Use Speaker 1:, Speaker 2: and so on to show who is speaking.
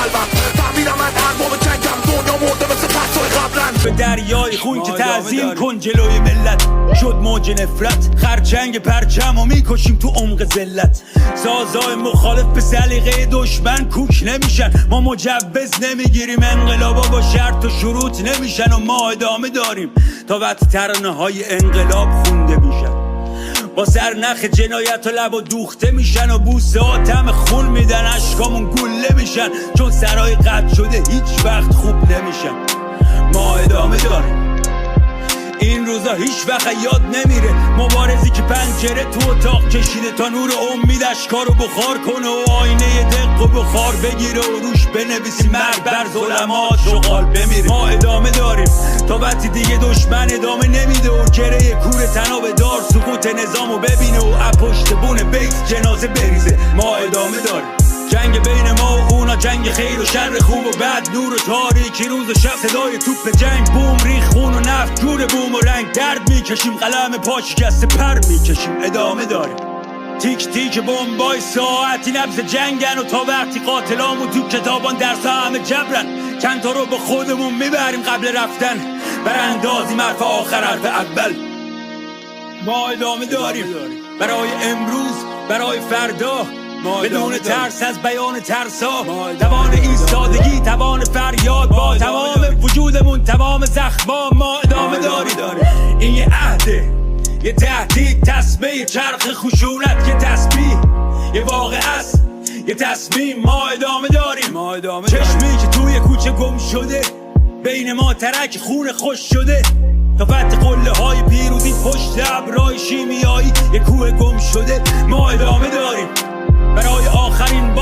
Speaker 1: قلبم فهمیدم من ارباب جنگم دنیا مرده مثل پسای قبلن
Speaker 2: به دریای خون که تعظیم کن جلوی ملت شد موج نفرت خرچنگ پرچم و میکشیم تو عمق ذلت سازای مخالف به سلیقه دشمن کوک نمیشن ما مجوز نمیگیریم انقلابا با شرط و شروط نمیشن و ما ادامه داریم تا وقتی ترانه های انقلاب خونده میشن با سرنخ جنایت و لب و دوخته میشن و بوسه ها طعم خون میدن اشکامون گله میشن چون سرای قطع شده هیچ وقت خوب نمیشن ما ادامه داریم این روزا هیچ وقت یاد نمیره مبارزی که پنجره تو اتاق کشیده تا نور امید اشکارو بخار کنه و آینه دق و بخار بگیره و روش بنویسی مرگ بر ظلمات شغال بمیره ما ادامه داریم تا وقتی دیگه دشمن ادامه نمیده و گره کور تناب دار سقوط نظامو ببینه و پشت بون بیت جنازه بریزه ما ادامه داریم جنگ بین ما و اونا جنگ خیر و شر خوب و بد نور و تاریکی روز و شب صدای توپ جنگ بوم ریخ خون و نفت جور بوم و رنگ درد میکشیم قلم پا شکسته پر میکشیم ادامه داریم تیک تیک بمبای ساعتی نبض جنگن و تا وقتی قاتلامون تو کتابان درس همه جبرن چند تا رو به خودمون میبریم قبل رفتن براندازیم حرف آخر حرف اول ما ادامه داریم برای امروز برای فردا بدون ترس از بیان ترسا توان ایستادگی توان فریاد با تمام وجودمون تمام زخما ما ادامه داریم این یه عهده یه تهدید تسبیح چرخ خشونت یه تسبیح یه واقع است یه تصمیم ما ادامه داریم چشمی که توی کوچه گم شده بین ما ترک خون خوش شده تا فتح قله های پیروزی پشت ابرای شیمیایی یه کوه گم شده ما ادامه داریم برای آخرین